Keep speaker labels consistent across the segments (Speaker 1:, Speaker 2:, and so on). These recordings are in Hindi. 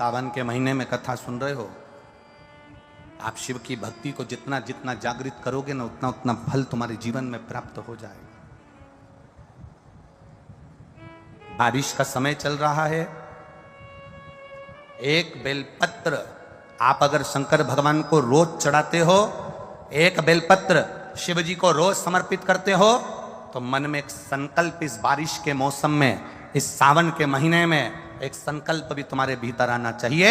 Speaker 1: सावन के महीने में कथा सुन रहे हो, आप शिव की भक्ति को जितना जितना जागृत करोगे ना, उतना उतना फल तुम्हारे जीवन में प्राप्त हो जाएगा। बारिश का समय चल रहा है। एक बेलपत्र आप अगर शंकर भगवान को रोज चढ़ाते हो, एक बेलपत्र शिव जी को रोज समर्पित करते हो, तो मन में एक संकल्प इस बारिश के मौसम में, इस सावन के महीने में एक संकल्प भी तुम्हारे भीतर आना चाहिए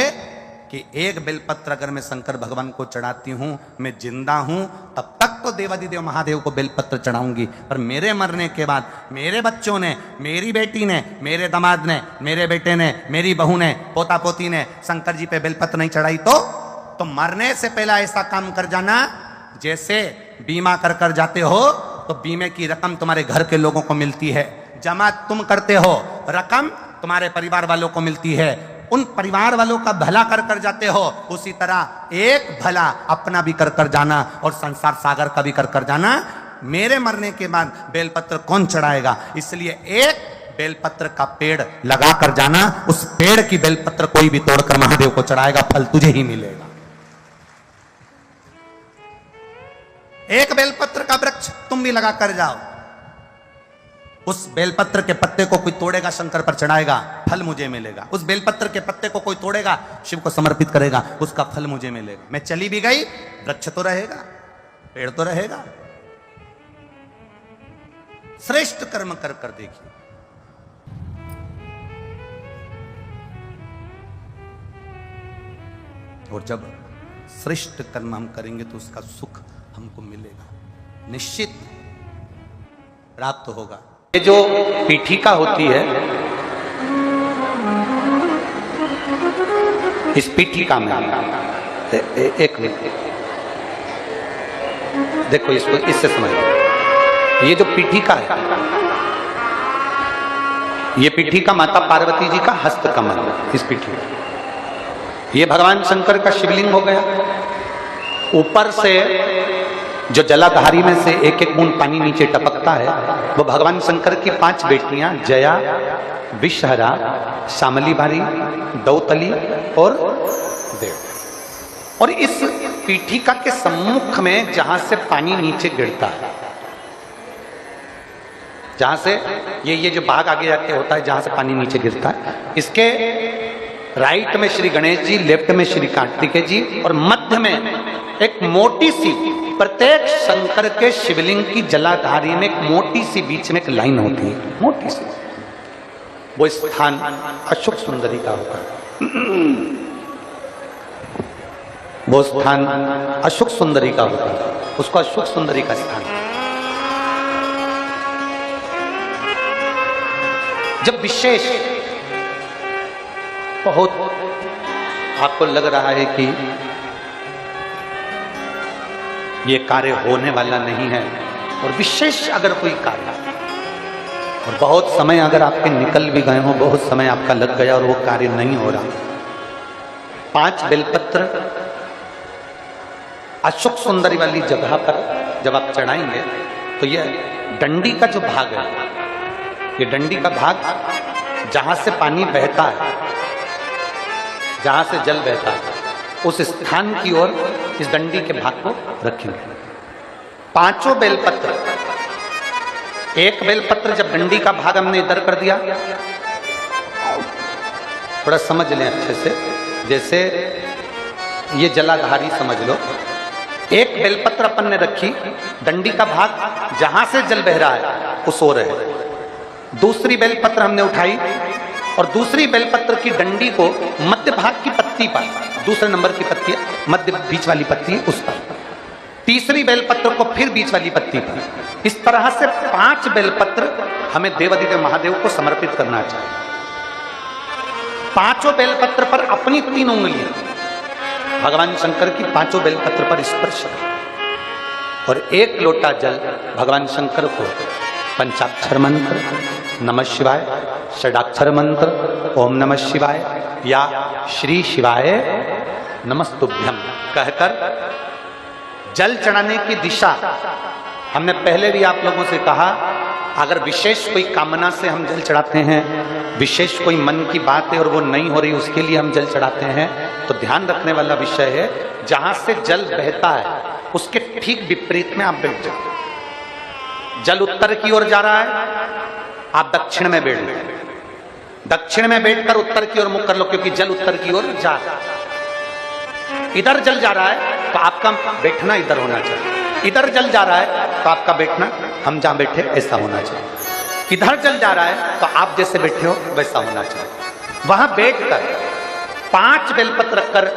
Speaker 1: कि एक बेलपत्र अगर मैं शंकर भगवान को चढ़ाती हूं, मैं जिंदा हूं, तब तक तो देवादिदेव महादेव को बेलपत्र चढ़ाऊंगी, पर मेरे मरने के बाद मेरे बच्चों ने, मेरी बेटी ने, मेरे दामाद ने, मेरे बेटे ने, मेरी बहू ने, पोता पोती ने शंकर जी पे बेलपत्र नहीं चढ़ाई तो मरने से पहले ऐसा काम कर जाना, जैसे बीमा कर कर जाते हो तो बीमे की रकम तुम्हारे घर के लोगों को मिलती है, जमा तुम करते हो, रकम तुम्हारे परिवार वालों को मिलती है, उन परिवार वालों का भला कर कर जाते हो, उसी तरह एक भला अपना भी कर कर जाना और संसार सागर का भी कर कर जाना। मेरे मरने के बाद बेलपत्र कौन चढ़ाएगा, इसलिए एक बेलपत्र का पेड़ लगा कर जाना, उस पेड़ की बेलपत्र कोई भी तोड़कर महादेव को चढ़ाएगा, फल तुझे ही मिलेगा। एक बेलपत्र का वृक्ष तुम भी लगा कर जाओ, उस बेलपत्र के पत्ते को कोई तोड़ेगा, शंकर पर चढ़ाएगा, फल मुझे मिलेगा। उस बेलपत्र के पत्ते को कोई तोड़ेगा, शिव को समर्पित करेगा, उसका फल मुझे मिलेगा। मैं चली भी गई, वृक्ष तो रहेगा, पेड़ तो रहेगा। श्रेष्ठ कर्म कर कर देखिए। और जब श्रेष्ठ कर्म हम करेंगे तो उसका सुख हमको मिलेगा, निश्चित प्राप्त होगा। ये जो पीठिका होती है, इस पीठिका में एक मिनट देखो, इसको इससे समझ लो। ये जो पीठिका है, ये पीठिका माता पार्वती जी का हस्त कमल, इस पीठिका, ये भगवान शंकर का शिवलिंग हो गया। ऊपर से जो जलाधारी में से एक एक बूंद पानी नीचे टपकता है, वो भगवान शंकर की 5 बेटियां जया, विषहरा, श्यामली बारी, दौतली और देव। और इस पीठिका के सम्मुख में जहां से पानी नीचे गिरता है, जहां से ये जो भाग आगे जाके होता है, जहां से पानी नीचे गिरता है, इसके राइट में श्री गणेश जी, लेफ्ट में श्री कार्तिकेय जी, और मध्य में एक मोटी सी, प्रत्येक शंकर के शिवलिंग की जलाधारी में एक मोटी सी बीच में एक लाइन होती है, मोटी सी। वो स्थान अशोक सुंदरी का होता है, वो स्थान अशोक सुंदरी का होता है, उसको अशोक सुंदरी का स्थान। जब विशेष बहुत आपको लग रहा है कि ये कार्य होने वाला नहीं है, और विशेष अगर कोई कार्य, और बहुत समय अगर आपके निकल भी गए हो, बहुत समय आपका लग गया और वो कार्य नहीं हो रहा, 5 बेलपत्र अशोक सुंदरी वाली जगह पर जब आप चढ़ाएंगे, तो ये डंडी का जो भाग है, ये डंडी का भाग जहां से पानी बहता है, जहां से जल बहता है, उस स्थान की ओर इस डंडी के भाग को रखेंगे। 5 बेलपत्र, एक बेलपत्र जब डंडी का भाग हमने इधर कर दिया, थोड़ा समझ लें अच्छे से, जैसे ये जलाधारी समझ लो, एक बेलपत्र अपन ने रखी, डंडी का भाग जहां से जल बह रहा है उस ओर है। दूसरी बेलपत्र हमने उठाई और दूसरी बेलपत्र की डंडी को मध्य भाग की पत्ती पर, दूसरे नंबर की पत्ती, मध्य बीच वाली पत्ती उस पर, तीसरी बेलपत्र को फिर बीच वाली पत्ती पर, इस तरह से 5 बेलपत्र हमें देवादिदेव महादेव को समर्पित करना चाहिए। 5 बेलपत्र पर अपनी 3 उंगलियां भगवान शंकर की 5 बेलपत्र पर स्पर्श और 1 लोटा जल भगवान शंकर को पंचाक्षर मंत्र नमः शिवाय, षडाक्षर मंत्र ओम नमः शिवाय या श्री शिवाय नमस्तुभ्यम कहकर जल चढ़ाने की दिशा हमने पहले भी आप लोगों से कहा, अगर विशेष कोई कामना से हम जल चढ़ाते हैं, विशेष कोई मन की बात है और वो नहीं हो रही उसके लिए हम जल चढ़ाते हैं, तो ध्यान रखने वाला विषय है जहां से जल बहता है उसके ठीक विपरीत में आप बैठ जाओ। जल उत्तर की ओर जा रहा है, आप दक्षिण में बैठ लो। दक्षिण में बैठकर उत्तर की ओर मुख कर लो, क्योंकि जल उत्तर की ओर जा रहा है। इधर जल जा रहा है तो आपका बैठना इधर होना चाहिए। इधर जल जा रहा है तो आपका बैठना हम जहां बैठे ऐसा होना चाहिए। इधर जल जा रहा है तो आप जैसे बैठे हो वैसा होना चाहिए। वहां बैठकर 5 बेलपत्र रखकर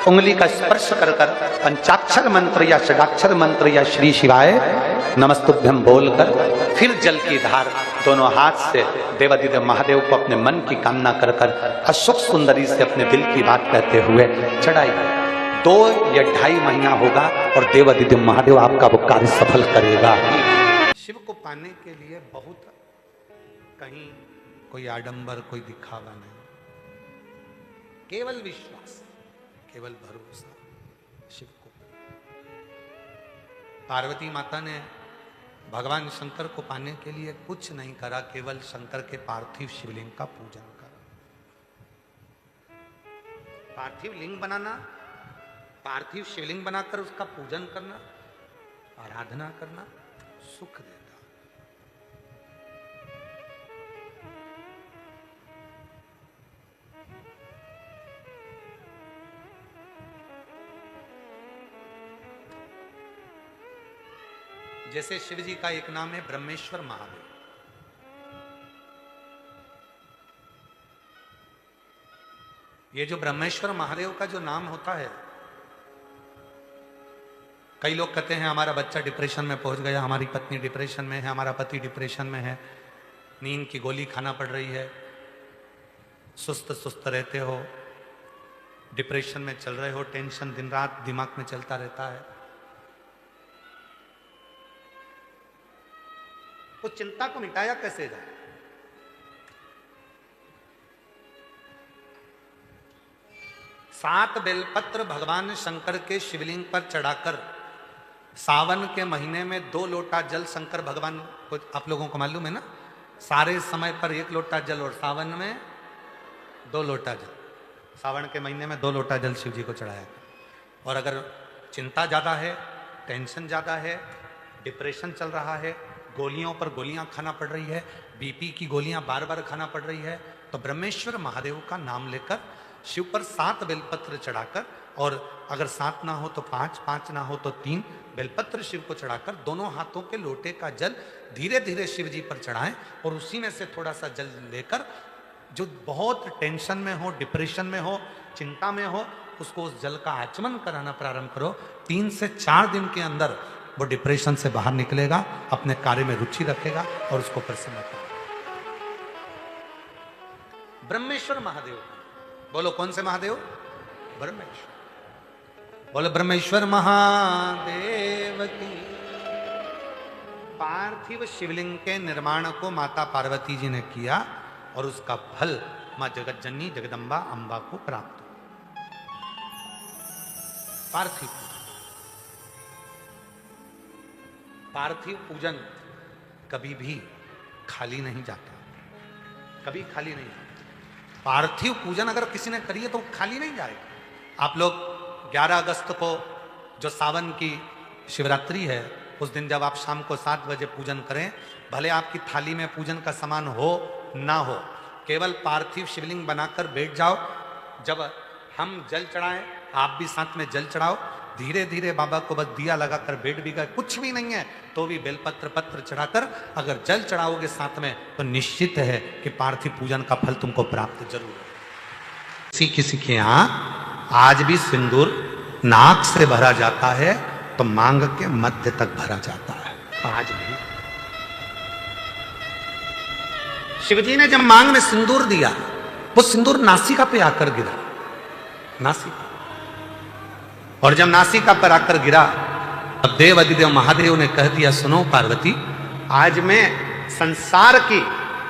Speaker 1: उंगली का स्पर्श कर कर पंचाक्षर मंत्र या षडाक्षर मंत्र या श्री शिवाय नमस्तुभ्यम बोलकर फिर जल की धार दोनों हाथ से देवादिदेव महादेव को अपने मन की कामना कर कर अशोक सुंदरी से अपने दिल की बात कहते हुए चढ़ाई। 2 या 2.5 महीना होगा और देवादिदेव महादेव आपका वो कार्य सफल करेगा। शिव को पाने के लिए बहुत कहीं कोई आडंबर, कोई दिखावा नहीं, केवल विश्वास, केवल भरोसा शिव को। पार्वती माता ने भगवान शंकर को पाने के लिए कुछ नहीं करा, केवल शंकर के पार्थिव शिवलिंग का पूजन करा। पार्थिव लिंग बनाना, पार्थिव शिवलिंग बनाकर उसका पूजन करना, आराधना करना सुख देता। जैसे शिव जी का एक नाम है ब्रह्मेश्वर महादेव। ये जो ब्रह्मेश्वर महादेव का जो नाम होता है, कई लोग कहते हैं हमारा बच्चा डिप्रेशन में पहुंच गया, हमारी पत्नी डिप्रेशन में है, हमारा पति डिप्रेशन में है, नींद की गोली खाना पड़ रही है, सुस्त सुस्त रहते हो, डिप्रेशन में चल रहे हो, टेंशन दिन रात दिमाग में चलता रहता है। उस चिंता को मिटाया कैसे जाए? सात बेलपत्र भगवान शंकर के शिवलिंग पर चढ़ाकर सावन के महीने में 2 लोटा जल शंकर भगवान को, आप लोगों को मालूम है ना, सारे समय पर 1 लोटा जल और सावन में 2 लोटा जल। सावन के महीने में 2 लोटा जल शिव जी को चढ़ाया। और अगर चिंता ज्यादा है, टेंशन ज्यादा है, डिप्रेशन चल रहा है, गोलियों पर गोलियां खाना पड़ रही है, बीपी की गोलियां बार बार खाना पड़ रही है, तो ब्रह्मेश्वर महादेव का नाम लेकर शिव पर 7 बेलपत्र चढ़ाकर, और अगर 7 ना हो तो 5, 5 ना हो तो 3 बेलपत्र शिव को चढ़ाकर दोनों हाथों के लोटे का जल धीरे धीरे शिव जी पर चढ़ाएं, और उसी में से थोड़ा सा जल लेकर जो बहुत टेंशन में हो, डिप्रेशन में हो, चिंता में हो, उसको उस जल का आचमन कराना प्रारंभ करो। 3 से 4 दिन के अंदर वो डिप्रेशन से बाहर निकलेगा, अपने कार्य में रुचि रखेगा और उसको प्रसन्न करेगा। ब्रह्मेश्वर महादेव, बोलो कौन से महादेव? ब्रह्मेश्वर। बोलो ब्रह्मेश्वर महादेव की। पार्थिव शिवलिंग के निर्माण को माता पार्वती जी ने किया और उसका फल मां जगत जननी जगदम्बा अंबा को प्राप्त हुआ। पार्थिव पार्थिव पूजन कभी भी खाली नहीं जाता, कभी खाली नहीं जाता। पार्थिव पूजन अगर किसी ने करी है तो खाली नहीं जाएगा। आप लोग 11 अगस्त को जो सावन की शिवरात्रि है, उस दिन जब आप शाम को 7 बजे पूजन करें, भले आपकी थाली में पूजन का सामान हो ना हो, केवल पार्थिव शिवलिंग बनाकर बैठ जाओ। जब हम जल चढ़ाएं, आप भी साथ में जल चढ़ाओ। धीरे धीरे बाबा को बस दिया लगाकर बैठ भी गए, कुछ भी नहीं है तो भी बेलपत्र पत्र चढ़ाकर अगर जल चढ़ाओगे साथ में, तो निश्चित है कि पार्थिव पूजन का फल तुमको प्राप्त जरूर है। किसी के यहाँ आज भी सिंदूर नाक से भरा जाता है तो मांग के मध्य तक भरा जाता है। आज भी शिवजी ने जब मांग में सिंदूर दिया, वो सिंदूर नासिका पे आकर गिरा, नासिका। और जब नासिका पर आकर गिरा, अब देव अधिदेव महादेव ने कह दिया, सुनो पार्वती, आज मैं संसार की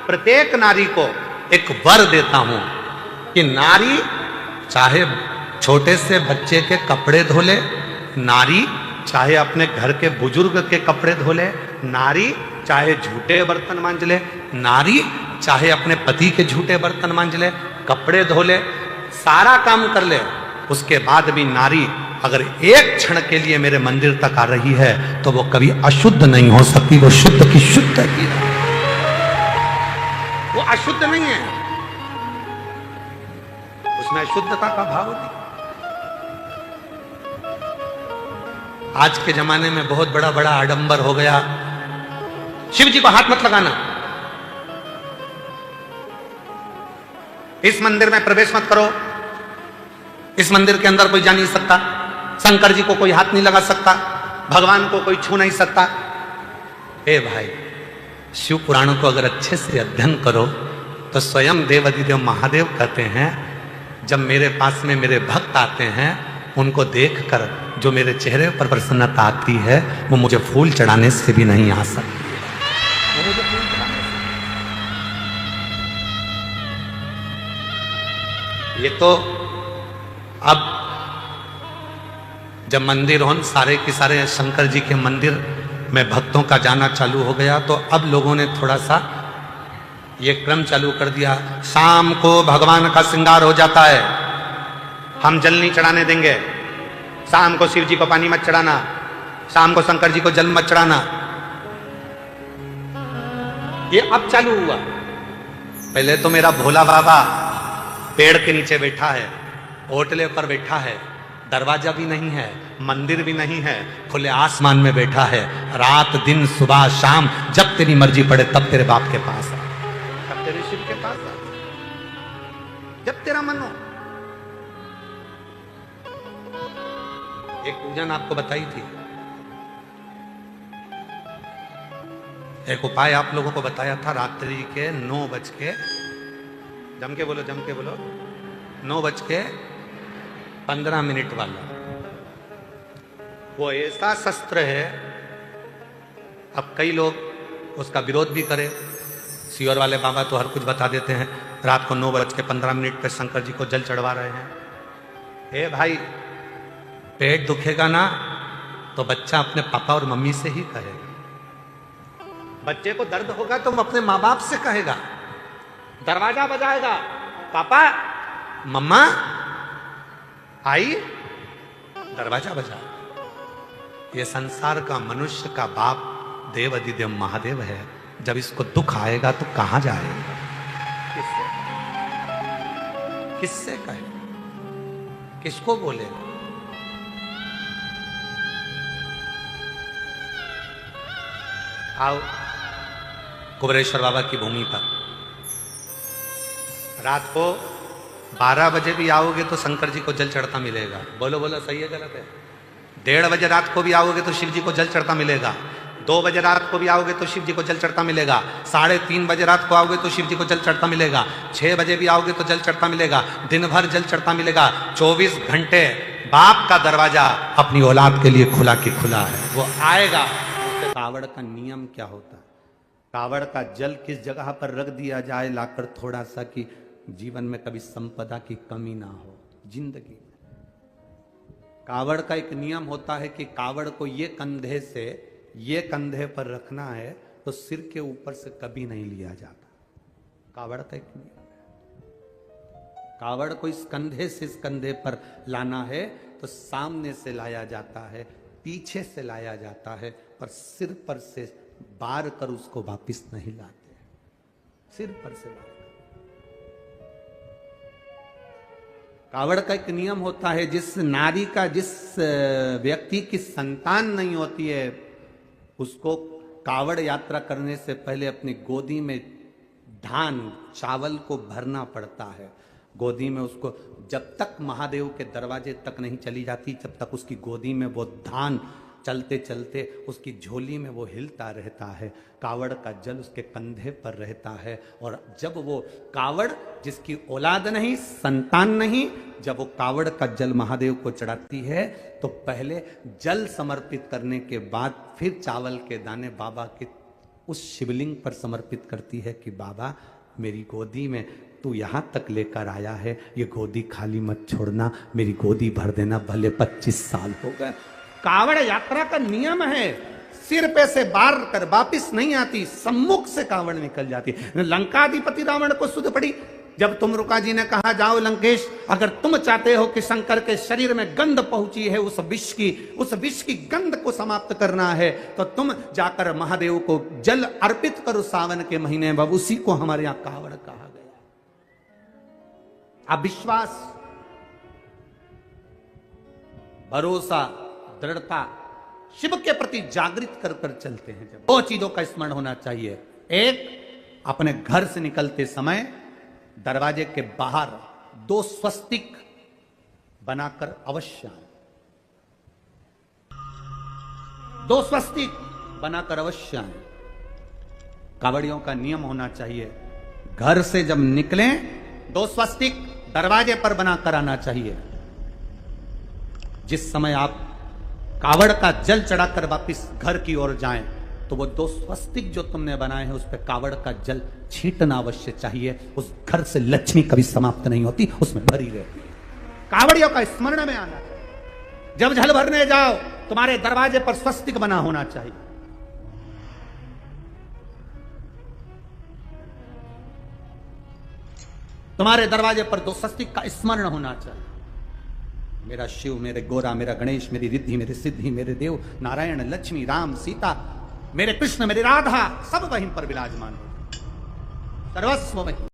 Speaker 1: प्रत्येक नारी को एक वर देता हूं कि नारी चाहे छोटे से बच्चे के कपड़े धो ले, नारी चाहे अपने घर के बुजुर्ग के कपड़े धो ले, नारी चाहे झूठे बर्तन मांज ले, नारी चाहे अपने पति के झूठे बर्तन मांज ले, कपड़े धो ले, सारा काम कर ले, उसके बाद भी नारी अगर एक क्षण के लिए मेरे मंदिर तक आ रही है तो वो कभी अशुद्ध नहीं हो सकती, वो शुद्ध की शुद्ध है, वो अशुद्ध नहीं है, उसमें अशुद्धता का भाव नहीं। आज के जमाने में बहुत बड़ा बड़ा आडंबर हो गया, शिव जी को हाथ मत लगाना, इस मंदिर में प्रवेश मत करो, इस मंदिर के अंदर कोई जा नहीं सकता, शंकर जी को कोई हाथ नहीं लगा सकता, भगवान को कोई छू नहीं सकता। ए भाई, शिव पुराणों को अगर अच्छे से अध्ययन करो तो स्वयं देवाधिदेव महादेव कहते हैं, जब मेरे पास में मेरे भक्त आते हैं उनको देखकर जो मेरे चेहरे पर प्रसन्नता आती है वो मुझे फूल चढ़ाने से भी नहीं आ सकती। ये तो अब जब मंदिर हो सारे के सारे शंकर जी के मंदिर में भक्तों का जाना चालू हो गया तो अब लोगों ने थोड़ा सा ये क्रम चालू कर दिया, शाम को भगवान का श्रृंगार हो जाता है, हम जल नहीं चढ़ाने देंगे, शाम को शिव जी को पानी मत चढ़ाना, शाम को शंकर जी को जल मत चढ़ाना। ये अब चालू हुआ। पहले तो मेरा भोला बाबा पेड़ के नीचे बैठा है, ओटले पर बैठा है, दरवाजा भी नहीं है, मंदिर भी नहीं है, खुले आसमान में बैठा है, रात दिन सुबह शाम जब तेरी मर्जी पड़े तब तेरे बाप के पास आ, तब तेरे शिव के पास आ, जब तेरा मन हो। एक पूजन आपको बताई थी, एक उपाय आप लोगों को बताया था, रात्रि के 9 जम के बोलो 9:15 वाला। वो ऐसा शस्त्र है, अब कई लोग उसका विरोध भी करें, सियोर वाले बाबा तो हर कुछ बता देते हैं, रात को 9:15 पे शंकर जी को जल चढ़वा रहे हैं। हे भाई, पेट दुखेगा ना तो बच्चा अपने पापा और मम्मी से ही कहेगा, बच्चे को दर्द होगा तो वो अपने माँ बाप से कहेगा, दरवाजा बजाएगा, पापा मम्मा आई, दरवाजा बजा। ये संसार का मनुष्य का बाप देवाधिदेव महादेव है, जब इसको दुख आएगा तो कहां जाएगा, किससे कहे, किसको बोलेगा। आओ कुबरेश्वर बाबा की भूमि पर, रात को 12 बजे भी आओगे तो शंकर जी को जल चढ़ता मिलेगा। बोलो बोलो, सही है गलत है? 1:30 बजे रात को भी आओगे तो शिव जी को जल चढ़ता मिलेगा। 2 बजे रात को भी आओगे तो शिव जी को जल चढ़ता मिलेगा। 3:30 बजे रात को आओगे तो शिव जी को जल चढ़ता मिलेगा। 6 बजे भी आओगे तो जल चढ़ता मिलेगा। दिन भर जल चढ़ता मिलेगा। 24 घंटे बाप का दरवाजा अपनी औलाद के लिए खुला की खुला है, वो आएगा। कावड़ का नियम क्या होता है? कावड़ का जल किस जगह पर रख दिया जाए लाकर थोड़ा सा, कि जीवन में कभी संपदा की कमी ना हो जिंदगी में। कावड़ का एक नियम होता है कि कावड़ को ये कंधे से ये कंधे पर रखना है तो सिर के ऊपर से कभी नहीं लिया जाता। कावड़ का एक नियम है। कावड़ को इस कंधे से इस कंधे पर लाना है तो सामने से लाया जाता है, पीछे से लाया जाता है, पर सिर पर से बार कर उसको वापिस नहीं लाते, सिर पर से बार। कावड़ का एक नियम होता है, जिस नारी का, जिस व्यक्ति की संतान नहीं होती है, उसको कावड़ यात्रा करने से पहले अपनी गोदी में धान चावल को भरना पड़ता है। गोदी में उसको जब तक महादेव के दरवाजे तक नहीं चली जाती, जब तक उसकी गोदी में वो धान चलते चलते उसकी झोली में वो हिलता रहता है। कावड़ का जल उसके कंधे पर रहता है, और जब वो कावड़, जिसकी औलाद नहीं, संतान नहीं, जब वो कावड़ का जल महादेव को चढ़ाती है तो पहले जल समर्पित करने के बाद फिर चावल के दाने बाबा के उस शिवलिंग पर समर्पित करती है कि बाबा मेरी गोदी में तू यहाँ तक लेकर आया है, ये गोदी खाली मत छोड़ना, मेरी गोदी भर देना, भले 25 साल हो गए। कावड़ यात्रा का नियम है। सिर पे से बार कर वापिस नहीं आती, सम्मुख से कावड़ निकल जाती। लंकाधिपति रावण को सुध पड़ी जब तुमरुका जी ने कहा जाओ लंकेश, अगर तुम चाहते हो कि शंकर के शरीर में गंध पहुंची है उस विष की गंध को समाप्त करना है, तो तुम जाकर महादेव को जल अर्पित करो सावन के महीने में। उसी को हमारे यहां कावड़ कहा गया। अब विश्वास, भरोसा, दृढ़ता शिव के प्रति जागृत कर कर चलते हैं। जब दो चीजों का स्मरण होना चाहिए। एक, अपने घर से निकलते समय दरवाजे के बाहर 2 स्वस्तिक बनाकर अवश्य आए। 2 स्वस्तिक बनाकर अवश्य आए। कावड़ियों का नियम होना चाहिए, घर से जब निकलें 2 स्वस्तिक दरवाजे पर बनाकर आना चाहिए। जिस समय आप कावड़ का जल चढ़ाकर वापिस घर की ओर जाएं, तो वो 2 स्वस्तिक जो तुमने बनाए हैं उस पर कावड़ का जल छींटना अवश्य चाहिए। उस घर से लक्ष्मी कभी समाप्त नहीं होती, उसमें भरी रहती है। कावड़ियों का स्मरण में आना चाहिए। जब जल भरने जाओ तुम्हारे दरवाजे पर स्वस्तिक बना होना चाहिए। तुम्हारे दरवाजे पर 2 स्वस्तिक का स्मरण होना चाहिए। मेरा शिव, मेरे गोरा, मेरा गणेश, मेरी रिद्धि, मेरी सिद्धि, मेरे देव नारायण, लक्ष्मी, राम, सीता, मेरे कृष्ण, मेरी राधा, सब वहीं पर विराजमान हो, सर्वस्व वहीं।